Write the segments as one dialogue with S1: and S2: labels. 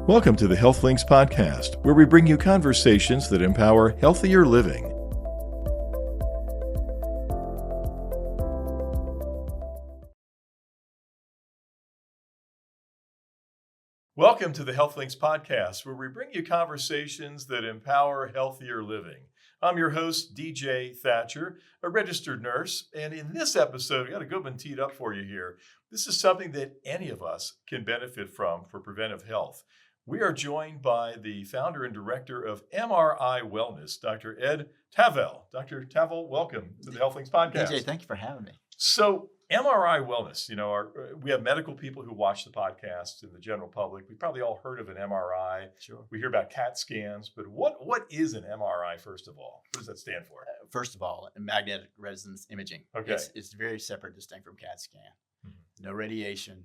S1: Welcome to the Health Links podcast, where we bring you conversations that empower healthier living. Welcome to the Health Links podcast, where we bring you conversations that empower healthier living. I'm your host, DJ Thatcher, a registered nurse, and in this episode, we got a good one teed up for you here. This is something that any of us can benefit from for preventive health. We are joined by the founder and director of MRI Wellness, Dr. Ed Tavel. Dr. Tavel, welcome to the Health Links podcast.
S2: DJ, thank you for having me.
S1: So MRI Wellness, we have medical people who watch the podcast and the general public. We've probably all heard of an MRI.
S2: Sure.
S1: We hear about CAT scans, but what is an MRI, first of all? What does that stand for?
S2: First of all, magnetic resonance imaging.
S1: Okay.
S2: It's very separate, distinct from CAT scan. Mm-hmm. No radiation.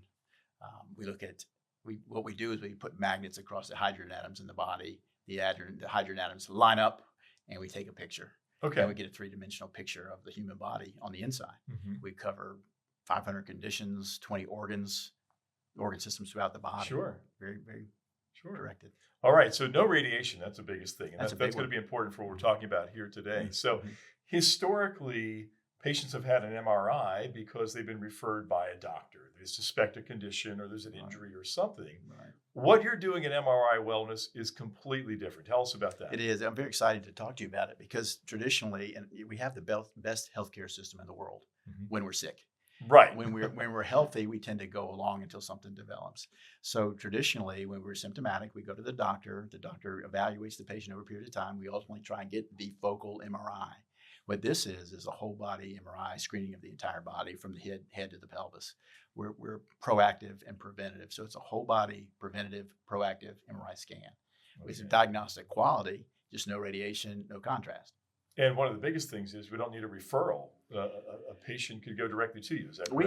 S2: What we do is we put magnets across the hydrogen atoms in the body. The hydrogen atoms line up, and we take a picture.
S1: Okay.
S2: And we get a three-dimensional picture of the human body on the inside.
S1: Mm-hmm.
S2: We cover 500 conditions, 20 organ systems throughout the body.
S1: Sure.
S2: Very, very directed.
S1: All right. So no radiation. That's the biggest thing. And that's going to be important for what we're talking about here today. Mm-hmm. So historically, patients have had an MRI because they've been referred by a doctor. They suspect a condition or there's an injury or something.
S2: Right.
S1: What you're doing in MRI Wellness is completely different. Tell us about that.
S2: It is. I'm very excited to talk to you about it because traditionally, and we have the best healthcare system in the world when we're sick.
S1: Right.
S2: When we're healthy, we tend to go along until something develops. So traditionally, when we're symptomatic, we go to the doctor. The doctor evaluates the patient over a period of time. We ultimately try and get the focal MRI. What this is a whole body MRI screening of the entire body from the head to the pelvis. We're proactive and preventative. So it's a whole body preventative, proactive MRI scan. Okay. It's diagnostic quality, just no radiation, no contrast.
S1: And one of the biggest things is we don't need a referral. A patient could go directly to you. Is that correct?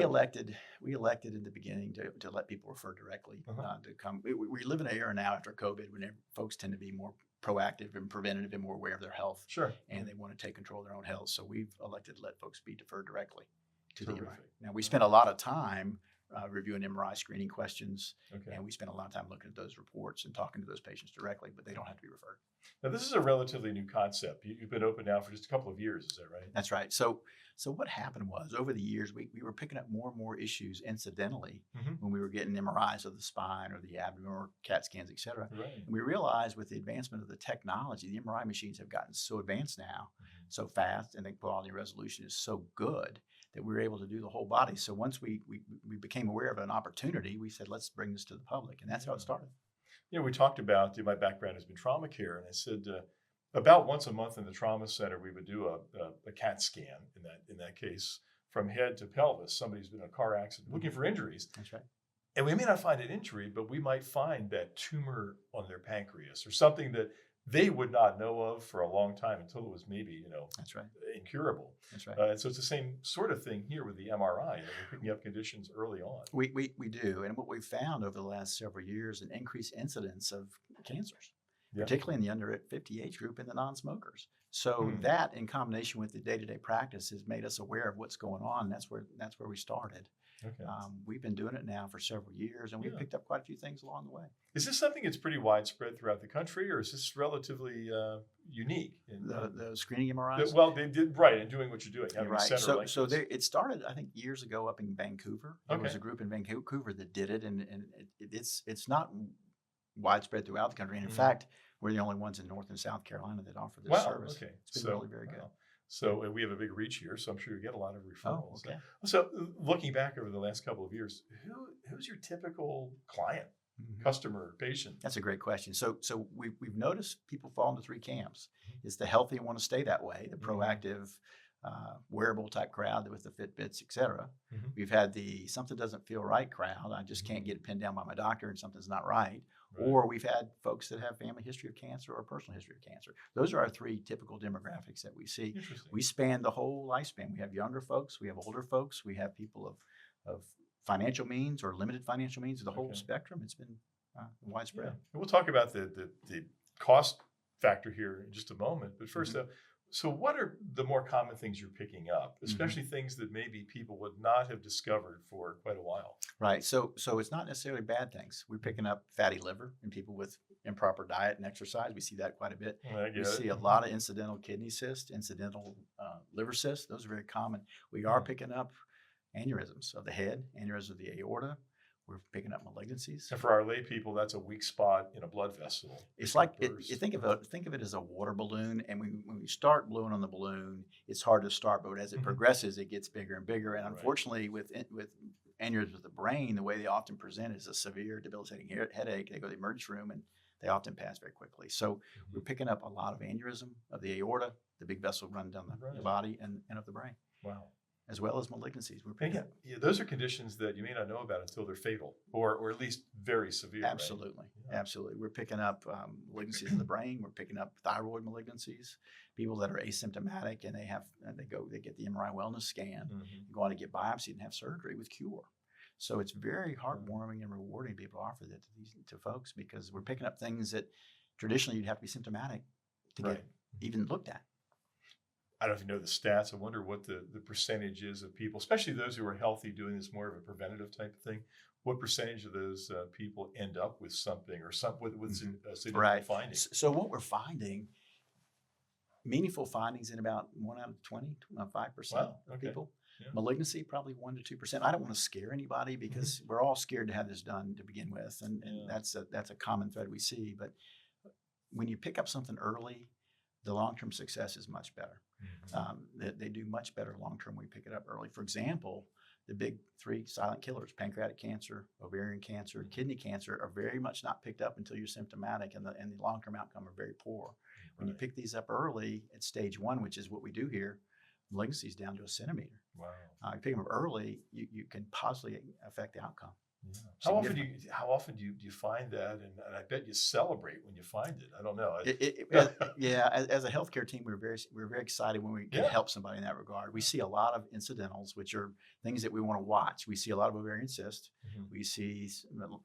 S2: We elected in the beginning to let people refer directly to come. We live in an era now after COVID when folks tend to be more proactive and preventative and more aware of their health.
S1: Sure.
S2: And they want to take control of their own health. So we've elected to let folks be deferred directly to
S1: Terrific.
S2: the MRI. Now, we spend a lot of time reviewing MRI screening questions, and we spend a lot of time looking at those reports and talking to those patients directly, but they don't have to be referred.
S1: Now, this is a relatively new concept. You've been open now for just a couple of years, is that right?
S2: That's right. So what happened was over the years, we were picking up more and more issues incidentally when we were getting MRIs of the spine or the abdomen or CAT scans, et cetera.
S1: Right.
S2: And we realized with the advancement of the technology, the MRI machines have gotten so advanced now, so fast, and the quality and resolution is so good that we were able to do the whole body. So once we became aware of an opportunity, we said, let's bring this to the public. And that's how it started.
S1: We talked about, my background has been trauma care, and I said about once a month in the trauma center, we would do a CAT scan in that case from head to pelvis. Somebody's been in a car accident looking for injuries. That's right. And we may not find an injury, but we might find that tumor on their pancreas or something that they would not know of for a long time until it was maybe,
S2: that's right,
S1: incurable.
S2: That's right.
S1: And so it's the same sort of thing here with the MRI. We're picking up conditions early on.
S2: We do. And what we've found over the last several years, an increased incidence of cancers, particularly in the under 50 age group and the non-smokers. So that in combination with the day-to-day practice has made us aware of what's going on. That's where we started.
S1: Okay.
S2: We've been doing it now for several years, and we've picked up quite a few things along the way.
S1: Is this something that's pretty widespread throughout the country, or is this relatively unique?
S2: The screening MRIs?
S1: They did right in doing what you're doing.
S2: Right. It started, I think, years ago up in Vancouver. There was a group in Vancouver that did it, and it's not widespread throughout the country. And in fact, we're the only ones in North and South Carolina that offer this service.
S1: Okay.
S2: It's been really very good.
S1: So we have a big reach here, so I'm sure you get a lot of referrals.
S2: Oh, okay.
S1: So looking back over the last couple of years, who's your typical client, customer, patient?
S2: That's a great question. So we've noticed people fall into three camps. It's the healthy and want to stay that way, the proactive, wearable type crowd with the Fitbits, et cetera. We've had the something doesn't feel right crowd. I just can't get it pinned down by my doctor and something's not right. Or we've had folks that have family history of cancer or personal history of cancer. Those are our three typical demographics that we see. We span the whole lifespan. We have younger folks, we have older folks, we have people of financial means or limited financial means. The whole spectrum. It's been widespread.
S1: Yeah. We'll talk about the cost factor here in just a moment. But first, So what are the more common things you're picking up, especially things that maybe people would not have discovered for quite a while?
S2: Right. So it's not necessarily bad things. We're picking up fatty liver in people with improper diet and exercise. We see that quite a bit.
S1: I
S2: We
S1: get
S2: see
S1: it.
S2: a lot of incidental kidney cysts, incidental liver cysts. Those are very common. We are picking up aneurysms of the head, aneurysms of the aorta. We're picking up malignancies.
S1: And for our lay people, that's a weak spot in a blood vessel.
S2: It's like you think of it as a water balloon, and when we start blowing on the balloon, it's hard to start, but as it progresses, it gets bigger and bigger. And unfortunately, with aneurysms of the brain, the way they often present is a severe, debilitating headache. They go to the emergency room, and they often pass very quickly. So we're picking up a lot of aneurysm of the aorta, the big vessel running down the body, and of the brain.
S1: Wow.
S2: As well as malignancies. We're
S1: picking up. Yeah, those are conditions that you may not know about until they're fatal, or at least very severe.
S2: Absolutely,
S1: right?
S2: Absolutely. We're picking up malignancies of the brain. We're picking up thyroid malignancies. People that are asymptomatic and they get the MRI Wellness scan, go on to get biopsy and have surgery with cure. So it's very heartwarming and rewarding to be able to offer that to folks, because we're picking up things that traditionally you'd have to be symptomatic to get even looked at.
S1: I don't know if you know the stats. I wonder what the percentage is of people, especially those who are healthy, doing this more of a preventative type of thing. What percentage of those people end up with something or with significant findings?
S2: So what we're finding, meaningful findings in about 1 out of 20, 5% of people. Yeah. Malignancy, probably 1 to 2%. I don't want to scare anybody, because we're all scared to have this done to begin with, and that's a common thread we see. But when you pick up something early, the long-term success is much better. They do much better long-term when we pick it up early. For example, the big 3 silent killers, pancreatic cancer, ovarian cancer, kidney cancer, are very much not picked up until you're symptomatic, and the long-term outcome are very poor. When you pick these up early at stage 1, which is what we do here, malignancy is down to a centimeter.
S1: Wow.
S2: You pick them up early, you can positively affect the outcome.
S1: Yeah. How often do you find that? And I bet you celebrate when you find it. I don't know.
S2: As a healthcare team, we're very excited when we can help somebody in that regard. We see a lot of incidentals, which are things that we want to watch. We see a lot of ovarian cysts. We see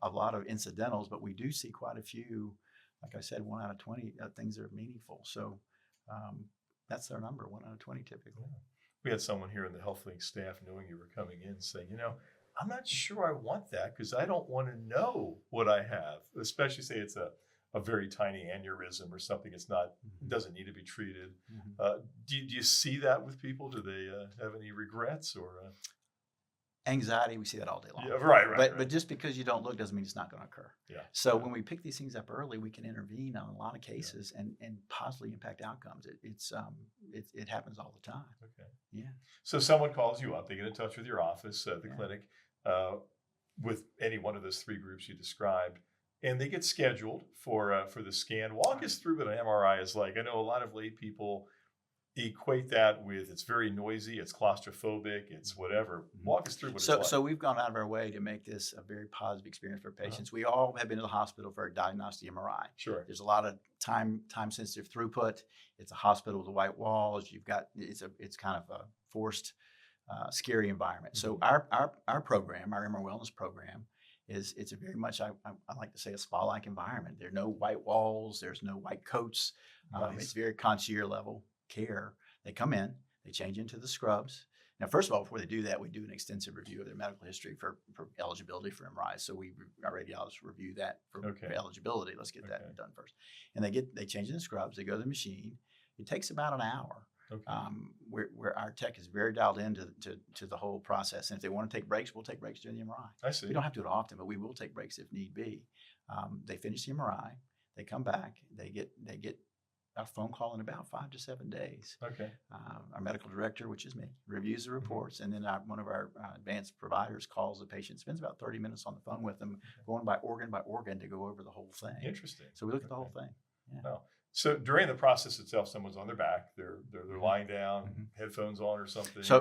S2: a lot of incidentals, but we do see quite a few, like I said, 1 out of 20 things that are meaningful. So that's their number, 1 out of 20 typically.
S1: Yeah. We had someone here in the HealthLink staff, knowing you were coming in, saying, I'm not sure I want that, because I don't want to know what I have, especially say it's a very tiny aneurysm or something. It's not, doesn't need to be treated. Do you see that with people? Do they have any regrets or?
S2: Anxiety, we see that all day long.
S1: Yeah, right.
S2: But just because you don't look doesn't mean it's not going to occur.
S1: Yeah.
S2: So when we pick these things up early, we can intervene on a lot of cases and positively impact outcomes. It happens all the time.
S1: Okay.
S2: Yeah.
S1: So someone calls you up, they get in touch with your office, the clinic, with any one of those 3 groups you described, and they get scheduled for the scan. Walk us through what an MRI is like. I know a lot of lay people equate that with it's very noisy, it's claustrophobic, it's whatever. Walk us through what it's like.
S2: So we've gone out of our way to make this a very positive experience for patients. We all have been to the hospital for a diagnostic MRI.
S1: Sure.
S2: There's a lot of time sensitive throughput. It's a hospital with the white walls. It's kind of a forced, scary environment. So our program, our MRI Wellness program, it's a very much, I like to say, a spa-like environment. There are no white walls. There's no white coats.
S1: Nice.
S2: It's very concierge level care. They come in, they change into the scrubs. Now, first of all, before they do that, we do an extensive review of their medical history for eligibility for MRI. So our radiologists review that for eligibility. Let's get that done first. And they change in the scrubs. They go to the machine. It takes about an hour. Where our tech is very dialed into to the whole process. And if they want to take breaks, we'll take breaks during the MRI.
S1: I see.
S2: We don't have to do it often, but we will take breaks if need be. They finish the MRI. They come back. They get a phone call in about 5 to 7 days.
S1: Okay.
S2: Our medical director, which is me, reviews the reports, and then one of our advanced providers calls the patient, spends about 30 minutes on the phone with them, going by organ to go over the whole thing.
S1: Interesting.
S2: So we look at the whole thing. Yeah.
S1: Wow. So during the process itself, someone's on their back, they're lying down, headphones on or something.
S2: So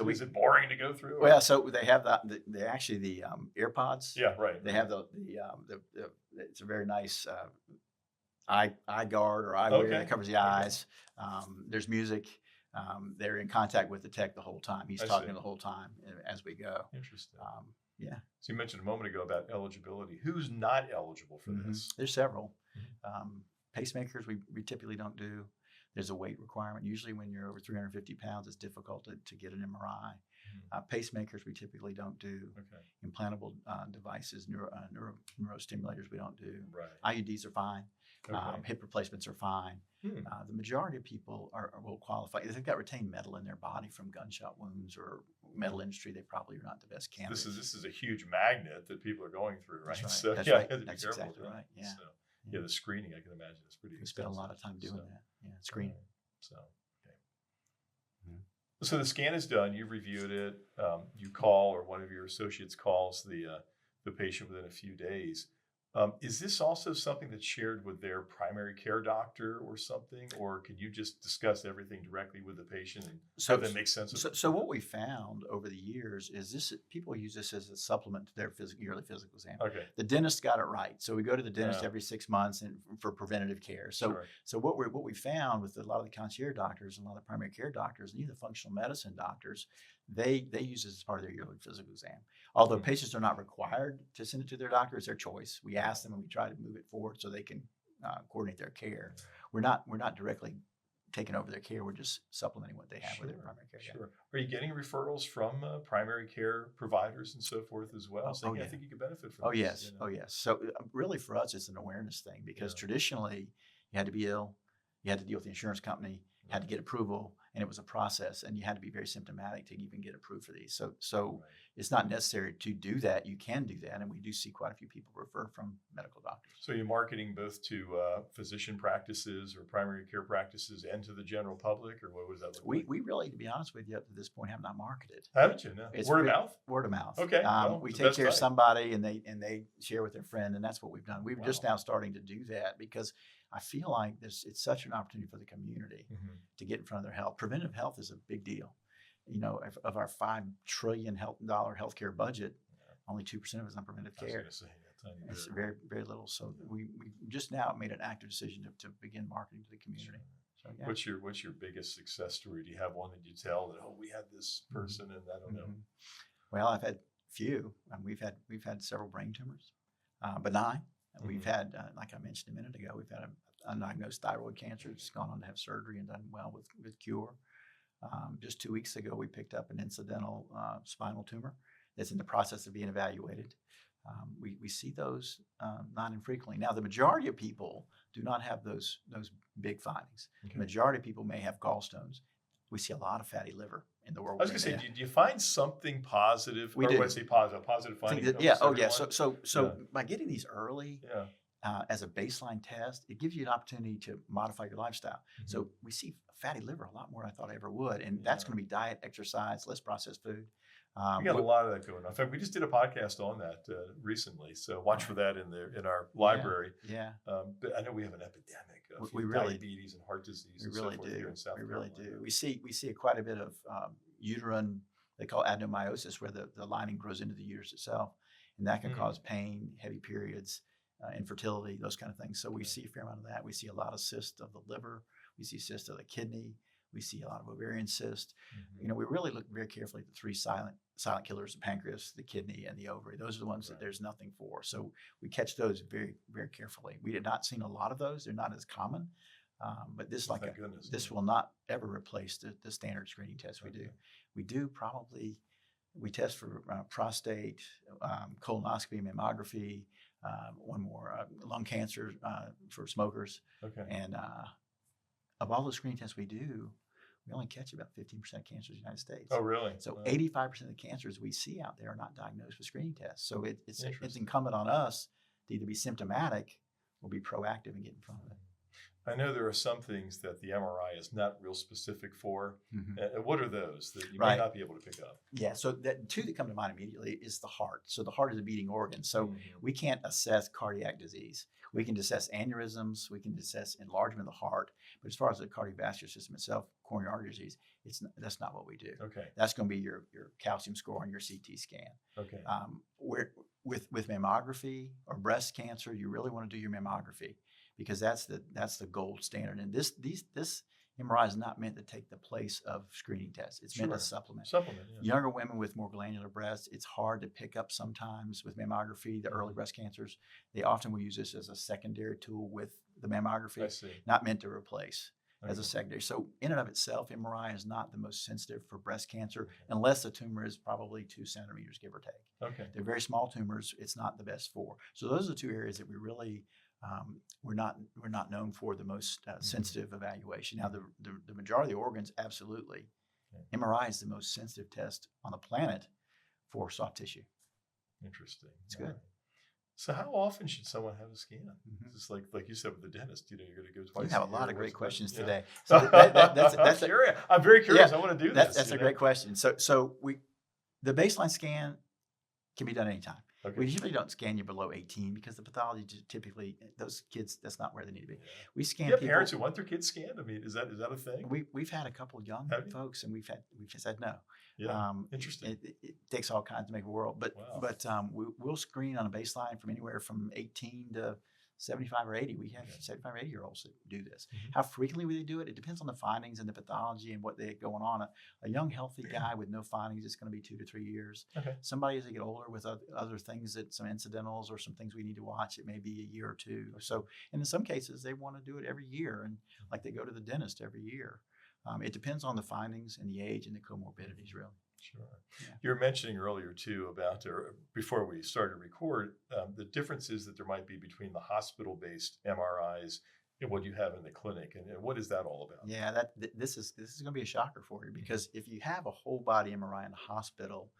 S1: is it boring to go through?
S2: Well, so they have the AirPods.
S1: Yeah, right.
S2: They have the it's a very nice eye guard or eyewear that covers the eyes. There's music. They're in contact with the tech the whole time. He's talking the whole time as we go.
S1: Interesting.
S2: Yeah.
S1: So you mentioned a moment ago about eligibility. Who's not eligible for this?
S2: There's several. Pacemakers we typically don't do. There's a weight requirement. Usually when you're over 350 pounds, it's difficult to get an MRI. Pacemakers we typically don't do.
S1: Okay.
S2: Implantable devices, neurostimulators we don't do.
S1: Right.
S2: IUDs are fine.
S1: Okay.
S2: Hip replacements are fine. The majority of people will qualify. If they've got retained metal in their body from gunshot wounds or metal industry, they probably are not the best candidates.
S1: This is a huge magnet that people are going through, right?
S2: That's right.
S1: So
S2: That's
S1: yeah,
S2: right.
S1: you have to be
S2: That's
S1: careful
S2: exactly
S1: with that.
S2: right. Yeah.
S1: So, yeah, the screening, I can imagine, is pretty
S2: We spend a
S1: extensive.
S2: lot of time doing that. Yeah, screening.
S1: So, okay. So the scan is done. You've reviewed it. You call, or one of your associates calls the patient within a few days. Is this also something that's shared with their primary care doctor or something, or can you just discuss everything directly with the patient and have them make sense of it?
S2: So what we found over the years is people use this as a supplement to their yearly physical exam.
S1: Okay.
S2: The dentist got it right. So we go to the dentist every 6 months and for preventative care. So what we found with a lot of the concierge doctors and a lot of the primary care doctors and even the functional medicine doctors, they use this as part of their yearly physical exam. Although patients are not required to send it to their doctor, it's their choice. We ask them and we try to move it forward so they can coordinate their care. We're not directly taking over their care. We're just supplementing what they have with their primary care.
S1: Sure. Are you getting referrals from primary care providers and so forth as well? So I think you could benefit from this.
S2: Yes. Oh, yes. So really for us, it's an awareness thing because traditionally you had to be ill, you had to deal with the insurance company, had to get approval, and it was a process, and you had to be very symptomatic to even get approved for these. So it's not necessary to do that. You can do that, and we do see quite a few people refer from medical doctors.
S1: So you're marketing both to physician practices or primary care practices and to the general public, or what does that look like?
S2: We really, to be honest with you, up to this point, have not marketed.
S1: Haven't you? No.
S2: It's
S1: word of mouth?
S2: Word of mouth.
S1: Okay.
S2: We take care of somebody, and they share with their friend, and that's what we've done. We're just now starting to do that because I feel like it's such an opportunity for the community to get in front of their health. Preventive health is a big deal. You know, of our $5 trillion healthcare budget, only 2% of it is on preventive care. It's very, very little. So we just now made an active decision to begin marketing to the community. So yeah.
S1: What's your biggest success story? Do you have one that you tell that we had this person and I don't know?
S2: Well, I've had a few. We've had several brain tumors, benign. We've had, like I mentioned a minute ago, we've had an undiagnosed thyroid cancer that's gone on to have surgery and done well with cure. Just 2 weeks ago, we picked up an incidental spinal tumor that's in the process of being evaluated. We see those not infrequently. Now, the majority of people do not have those big findings. Okay. The majority of people may have gallstones. We see a lot of fatty liver in the world.
S1: I was going to say, do you find something positive?
S2: We do.
S1: When I say positive finding.
S2: So by getting these early as a baseline test, it gives you an opportunity to modify your lifestyle. So we see fatty liver a lot more than I thought I ever would, and that's going to be diet, exercise, less processed food.
S1: We got a lot of that going on. In fact, we just did a podcast on that recently, so watch for that in our library.
S2: Yeah.
S1: But I know we have an epidemic of diabetes and heart disease.
S2: We really do. Here in South Carolina. We see quite a bit of uterine, they call adenomyosis, where the lining grows into the uterus itself, and that can cause pain, heavy periods, infertility, those kind of things. So we see a fair amount of that. We see a lot of cysts of the liver. We see cysts of the kidney. We see a lot of ovarian cysts. You know, we really look very carefully at the three silent killers: the pancreas, the kidney, and the ovary. Those are the ones that there's nothing for. So we catch those very, very carefully. We had not seen a lot of those. They're not as common. But this, this will not ever replace the standard screening tests we do. We test for prostate, colonoscopy, mammography, one more, lung cancer for smokers.
S1: Okay.
S2: And of all the screening tests we do, we only catch about 15% of cancers in the United States.
S1: Oh, really?
S2: So 85% of the cancers we see out there are not diagnosed with screening tests. So it's incumbent on us to either be symptomatic or be proactive and get in front of it.
S1: I know there are some things that the MRI is not real specific for. What are those that you may not be able to pick up?
S2: Yeah, so two that come to mind immediately is the heart. So the heart is a beating organ. So we can't assess cardiac disease. We can assess aneurysms. We can assess enlargement of the heart. But as far as the cardiovascular system itself, coronary artery disease, that's not what we do.
S1: Okay.
S2: That's going to be your calcium score on your CT scan.
S1: Okay.
S2: With mammography or breast cancer, you really want to do your mammography, because that's the gold standard. And this MRI is not meant to take the place of screening tests. It's meant to supplement. Younger women with more glandular breasts, it's hard to pick up sometimes with mammography, the early breast cancers. They often will use this as a secondary tool with the mammography, not meant to replace. as a secondary. So in and of itself, MRI is not the most sensitive for breast cancer unless the tumor is probably 2 centimeters, give or take.
S1: Okay.
S2: They're very small tumors. It's not the best for. So those are the two areas that we really we're not known for the most sensitive evaluation. Now the majority of the organs, absolutely.
S1: Okay.
S2: MRI is the most sensitive test on the planet for soft tissue.
S1: Interesting.
S2: It's good.
S1: So how often should someone have a scan?
S2: Mm-hmm.
S1: Just like you said with the dentist, you're going to go twice.
S2: You have
S1: a
S2: a lot
S1: year.
S2: of great questions
S1: Yeah.
S2: today. So
S1: I'm very curious.
S2: Yeah,
S1: I want to do
S2: that's
S1: this.
S2: That's a great question. So the baseline scan can be done anytime.
S1: Okay.
S2: We usually don't scan you below 18 because the pathology typically, those kids, that's not where they need to be.
S1: Yeah.
S2: We scan
S1: Do you have
S2: people.
S1: parents who want their kids scanned? I mean, is that a thing?
S2: We've had a couple of young folks, and we've said no.
S1: Yeah. Interesting.
S2: It takes all kinds to make a world, but
S1: Wow.
S2: we'll screen on a baseline from anywhere from 18 to 75 or 80. We have 75 or 80-year-olds that do this.
S1: Mm-hmm.
S2: How frequently they do it, it depends on the findings and the pathology and what they have going on. A young, healthy guy with no findings, it's going to be 2 to 3 years.
S1: Okay.
S2: Somebody as they get older with other things, that some incidentals or some things we need to watch, it may be a year or two. So, and in some cases, they want to do it every year, and like they go to the dentist every year. It depends on the findings and the age and the comorbidities, really.
S1: Sure.
S2: Yeah.
S1: You were mentioning earlier too about, or before we started to record, the differences that there might be between the hospital-based MRIs and what you have in the clinic, and what is that all about?
S2: Yeah, this is going to be a shocker for you, because if you have a whole body MRI in the hospital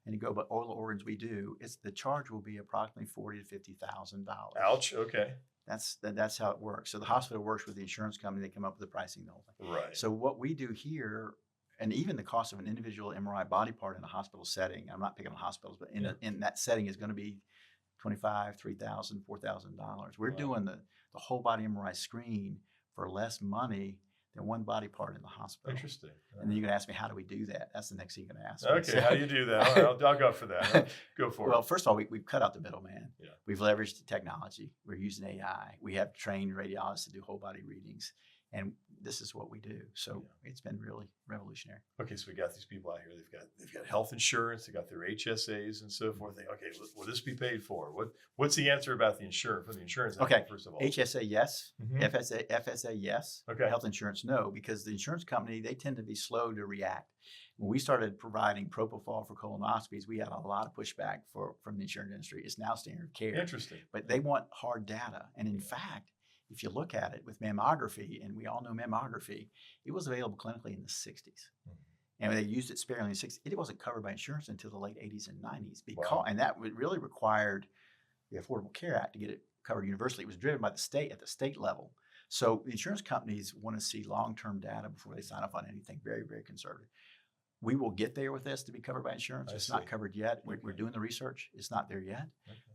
S2: and you go by all the organs we do, the charge will be approximately $40,000 to $50,000.
S1: Ouch. Okay.
S2: That's how it works. So the hospital works with the insurance company. They come up with the pricing, the whole thing.
S1: Right.
S2: So what we do here, and even the cost of an individual MRI body part in a hospital setting, I'm not picking on hospitals, but in that setting is going to be $25,000, $3,000, $4,000. We're doing the whole body MRI screen for less money than one body part in the hospital.
S1: Interesting.
S2: And then you're going to ask me, how do we do that? That's the next thing you're going to ask
S1: Okay,
S2: me.
S1: how do you do that? All right, I'll go for that. Go for it.
S2: Well, first of all, we've cut out the middleman.
S1: Yeah.
S2: We've leveraged the technology. We're using AI. We have trained radiologists to do whole body readings. And this is what we do. So it's been really revolutionary.
S1: Okay, so we got these people out here. They've got health insurance. They got their HSAs and so forth. Okay, will this be paid for? What's the answer about the insurance from the insurance?
S2: Okay,
S1: first of all,
S2: HSA yes,
S1: Mhm.
S2: FSA yes.
S1: Okay.
S2: Health insurance no, because the insurance company, they tend to be slow to react. When we started providing propofol for colonoscopies, we had a lot of pushback from the insurance industry. It's now standard care.
S1: Interesting.
S2: But they want hard data, and in fact, if you look at it with mammography, and we all know mammography, it was available clinically in the 60s. And they used it sparingly in the 60s. It wasn't covered by insurance until the late 80s and 90s. And that really required the Affordable Care Act to get it covered universally. It was driven by the state at the state level. So the insurance companies want to see long-term data before they sign up on anything. Very, very conservative. We will get there with this to be covered by insurance. It's not covered yet. We're doing the research. It's not there yet,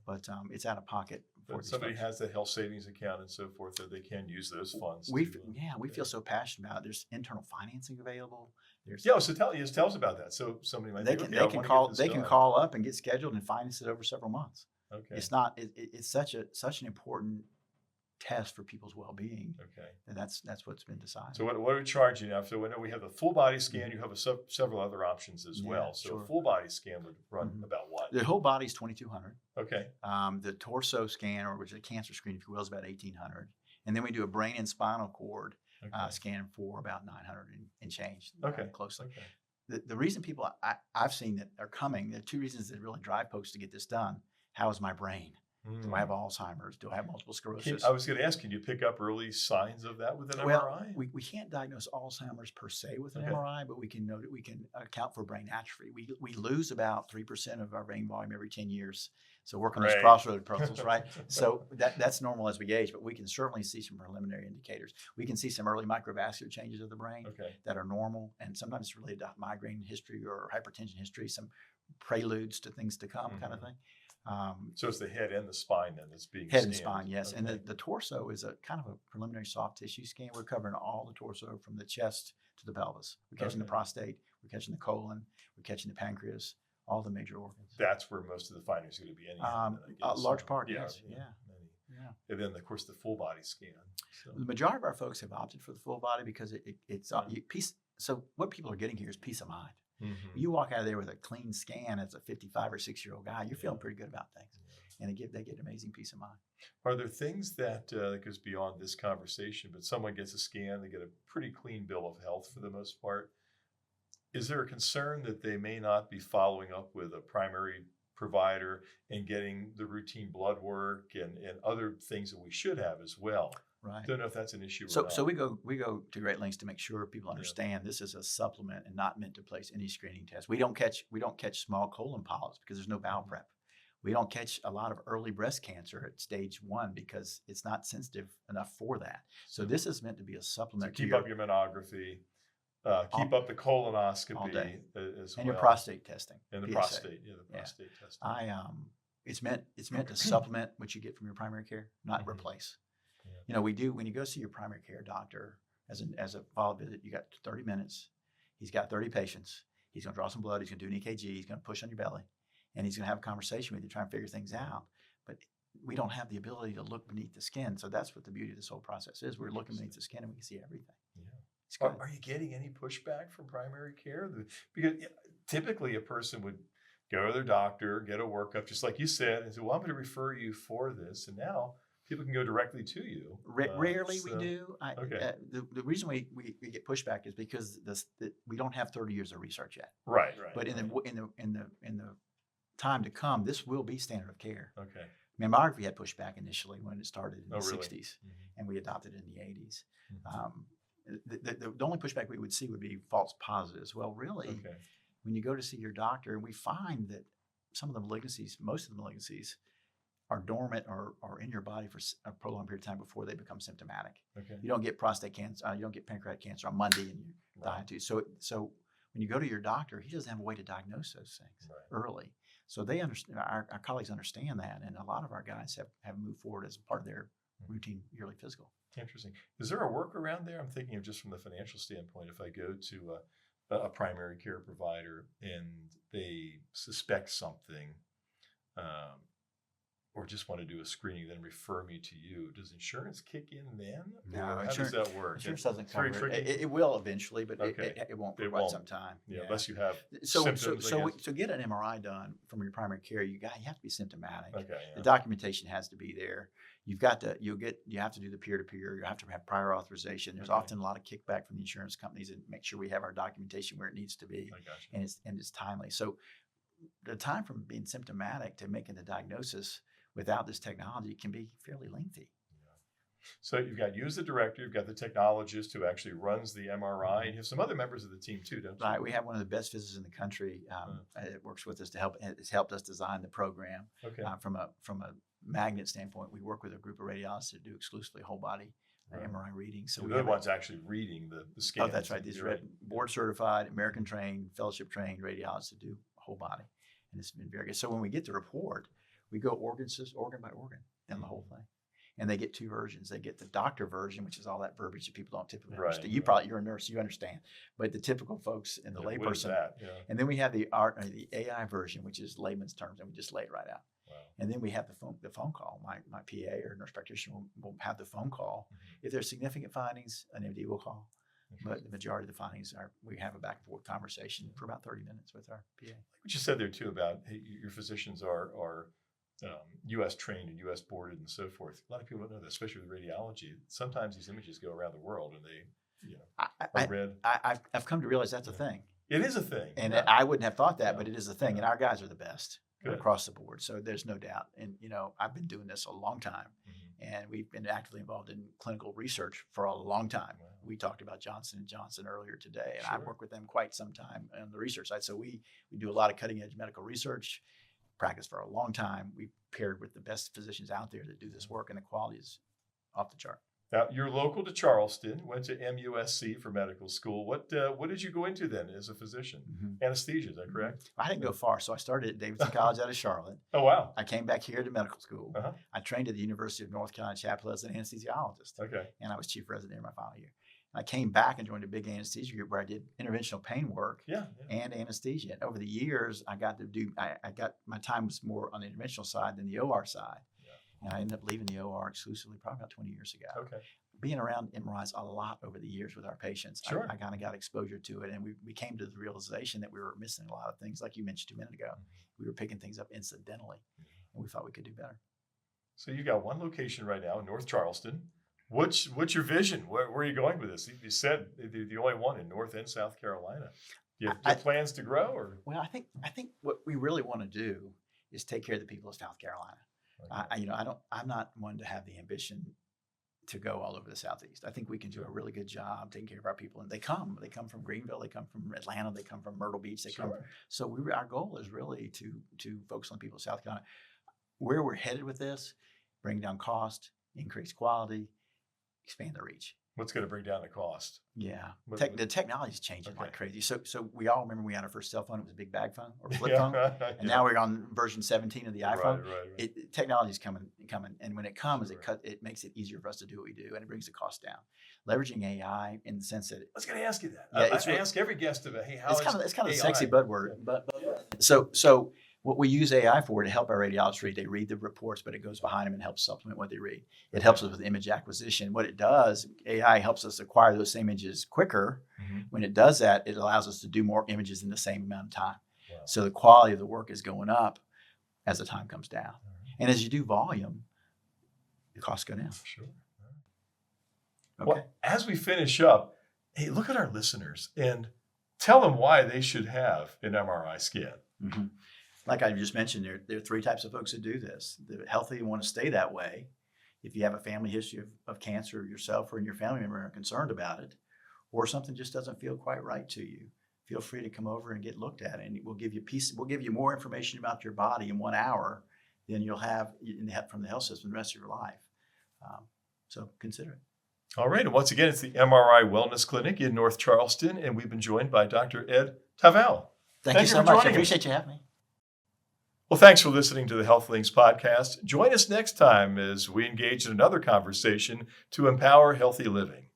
S2: but it's out of pocket.
S1: But somebody has a health savings account and so forth, that they can use those funds.
S2: We feel so passionate about it. There's internal financing available.
S1: So tell us about that. So somebody might
S2: they can call up and get scheduled and finance it over several months.
S1: Okay.
S2: It's such an important test for people's well-being.
S1: Okay.
S2: And that's what's been decided.
S1: So what are we charging now? So when we have the full body scan, you have several other options as well. So a full body scan would run about what?
S2: The whole body is $2,200.
S1: Okay.
S2: The torso scan, or which is a cancer screen, if you will, is about $1,800. And then we do a brain and spinal cord scan for about $900 and change.
S1: Okay.
S2: Closely.
S1: Okay.
S2: The reason people I've seen that are coming, there are two reasons that really drive folks to get this done. How is my brain? Do I have Alzheimer's? Do I have multiple sclerosis?
S1: I was going to ask, can you pick up early signs of that with an MRI?
S2: We can't diagnose Alzheimer's per se with an MRI, but we can know that we can account for brain atrophy. We lose about 3% of our brain volume every 10 years. So work on those crossroad puzzles, right? So that's normal as we age, but we can certainly see some preliminary indicators. We can see some early microvascular changes of the brain that are normal, and sometimes it's related to migraine history or hypertension history, some preludes to things to come kind of thing.
S1: So it's the head and the spine then that's being
S2: head
S1: scanned.
S2: and spine, yes. Okay. And the torso is a kind of a preliminary soft tissue scan. We're covering all the torso from the chest to the pelvis. We're catching the prostate, we're catching the colon, we're catching the pancreas, all the major organs.
S1: That's where most of the findings are going to be anyhow.
S2: A large part, yes. Yeah.
S1: And then, of course, the full body scan. So.
S2: The majority of our folks have opted for the full body because it's peace. So what people are getting here is peace of mind. You walk out of there with a clean scan as a 55 or 6-year-old guy, you're feeling pretty good about things. and they get amazing peace of mind.
S1: Are there things that goes beyond this conversation, but someone gets a scan, they get a pretty clean bill of health for the most part? Is there a concern that they may not be following up with a primary provider and getting the routine blood work and other things that we should have as well?
S2: Right.
S1: Don't know if that's an issue
S2: So,
S1: or not.
S2: so we go to great lengths to make sure people understand this is a supplement and not meant to place any screening test. We don't catch small colon polyps because there's no bowel prep. We don't catch a lot of early breast cancer at stage 1 because it's not sensitive enough for that. So this is meant to be a supplement.
S1: So keep up your mammography, keep up the colonoscopy as well,
S2: and your prostate testing.
S1: And the
S2: PSA.
S1: prostate, the prostate testing.
S2: It's meant to supplement what you get from your primary care, not replace. Yeah. When you go see your primary care doctor as a follow-up visit, you got 30 minutes. He's got 30 patients. He's going to draw some blood. He's going to do an EKG. He's going to push on your belly, and he's going to have a conversation with you, try and figure things out. But we don't have the ability to look beneath the skin. So that's what the beauty of this whole process is. We're looking beneath the skin, and we can see everything.
S1: Yeah. Are you getting any pushback from primary care? Because typically a person would go to their doctor, get a workup, just like you said, and say, well, I'm going to refer you for this. And now people can go directly to you.
S2: Rarely we do. The reason we get pushback is because we don't have 30 years of research yet.
S1: Right.
S2: But in the time to come, this will be standard of care.
S1: Okay.
S2: Mammography had pushback initially when it started in the
S1: really?
S2: 60s, and we adopted it in the 80s. The only pushback we would see would be false positives. Well, really, when you go to see your doctor, we find that most of the malignancies, are dormant or in your body for a prolonged period of time before they become symptomatic. Okay. You don't get prostate cancer, you don't get pancreatic cancer on Monday and you die too. So when you go to your doctor, he doesn't have a way to diagnose those things early. So they understand. Our colleagues understand that, and a lot of our guys have moved forward as part of their routine yearly physical.
S1: Interesting. Is there a workaround there? I'm thinking of just from the financial standpoint. If I go to a primary care provider and they suspect something, or just want to do a screening, then refer me to you, does insurance kick in then?
S2: No,
S1: how does that work?
S2: Insurance doesn't cover it. It will eventually, but it won't for quite some time.
S1: Yeah, unless you have
S2: symptoms. So get an MRI done from your primary care. You have to be symptomatic.
S1: Okay,
S2: The documentation has to be there. You have to do the peer-to-peer. You have to have prior authorization. There's often a lot of kickback from the insurance companies and make sure we have our documentation where it needs to be, and it's timely. So the time from being symptomatic to making the diagnosis without this technology can be fairly lengthy.
S1: So you've got you as the director, you've got the technologist who actually runs the MRI, and you have some other members of the team too, don't you?
S2: Right. We have one of the best physicists in the country that works with us has helped us design the program. Okay. From a magnet standpoint, we work with a group of radiologists that do exclusively whole body MRI readings. So
S1: they're the ones actually reading the scans.
S2: Oh, that's right. These are board certified, American trained, fellowship trained radiologists that do whole body, and it's been very good. So when we get the report, we go organ by organ down the whole thing. And they get two versions. They get the doctor version, which is all that verbiage that people don't typically understand. You're a nurse, you understand. But the typical folks and the layperson. And then we have the AI version, which is layman's terms, and we just lay it right out. Wow. And then we have the phone call. My PA or nurse practitioner will have the phone call. If there's significant findings, an MD will call. But the majority of the findings we have a back and forth conversation for about 30 minutes with our PA. Like
S1: what you said there too about your physicians are U.S. trained and U.S. boarded and so forth. A lot of people don't know that, especially with radiology. Sometimes these images go around the world and they, are read.
S2: I've come to realize that's a thing.
S1: It is a thing.
S2: And I wouldn't have thought that, but it is a thing. And our guys are the best across the board. So there's no doubt. And, I've been doing this a long time. And we've been actively involved in clinical research for a long time. Wow. We talked about Johnson & Johnson earlier today, and I've worked with them quite some time on the research side. So we do a lot of cutting-edge medical research, practice for a long time. We've paired with the best physicians out there that do this work, and the quality is off the chart.
S1: Now, you're local to Charleston, went to MUSC for medical school. What did you go into then as a physician? Anesthesia, is that correct?
S2: I didn't go far. So I started at Davidson College out of Charlotte.
S1: Oh, wow.
S2: I came back here to medical school. I trained at the University of North Carolina Chapel as an anesthesiologist. Okay. And I was chief resident in my final year. And I came back and joined a big anesthesia group where I did interventional pain work and anesthesia. And over the years, I got my time was more on the interventional side than the OR side. And I ended up leaving the OR exclusively probably about 20 years ago. Okay. Being around MRIs a lot over the years with our patients, I kind of got exposure to it. And we came to the realization that we were missing a lot of things. Like you mentioned 2 minutes ago, we were picking things up incidentally. and we thought we could do better.
S1: So you got one location right now in North Charleston. What's your vision? Where are you going with this? You said you're the only one in North and South Carolina. Do you have plans to grow? Or?
S2: Well, I think what we really want to do is take care of the people of South Carolina. Okay. I'm not one to have the ambition to go all over the Southeast. I think we can do a really good job taking care of our people, and they come from Greenville, they come from Atlanta, they come from Myrtle Beach, our goal is really to focus on people of South Carolina. Where we're headed with this, bring down cost, increase quality, expand the reach.
S1: What's going to bring down the cost?
S2: Yeah, the technology is changing like crazy. So we all remember we had our first cell phone. It was a big bag phone or flip phone, and now we're on version 17 of the iPhone. Right. Technology is coming, and when it comes, it makes it easier for us to do what we do, and it brings the cost down. Leveraging AI in the sense that
S1: I was going to ask you that. I ask every guest of it. Hey,
S2: it's kind of a sexy buzzword, but so. What we use AI for to help our radiologists read, they read the reports, but it goes behind them and helps supplement what they read. It helps us with image acquisition. What it does, AI helps us acquire those same images quicker. Mm-hmm. When it does that, it allows us to do more images in the same amount of time. Wow. So the quality of the work is going up as the time comes down. Mm-hmm. And as you do volume, the costs go down.
S1: Sure.
S2: Okay.
S1: Well, as we finish up, hey, look at our listeners and tell them why they should have an MRI scan.
S2: Mm-hmm. Like I just mentioned, there are three types of folks that do this. The healthy and want to stay that way. If you have a family history of cancer yourself or in your family member and are concerned about it, or something just doesn't feel quite right to you, feel free to come over and get looked at. And we'll give you more information about your body in 1 hour than you'll have from the health system the rest of your life. So consider it.
S1: All right. And once again, it's the MRI Wellness Clinic in North Charleston. And we've been joined by Dr. Ed Tavel.
S2: Thank you so much. I appreciate you having me.
S1: Well, thanks for listening to the Health Links podcast. Join us next time as we engage in another conversation to empower healthy living.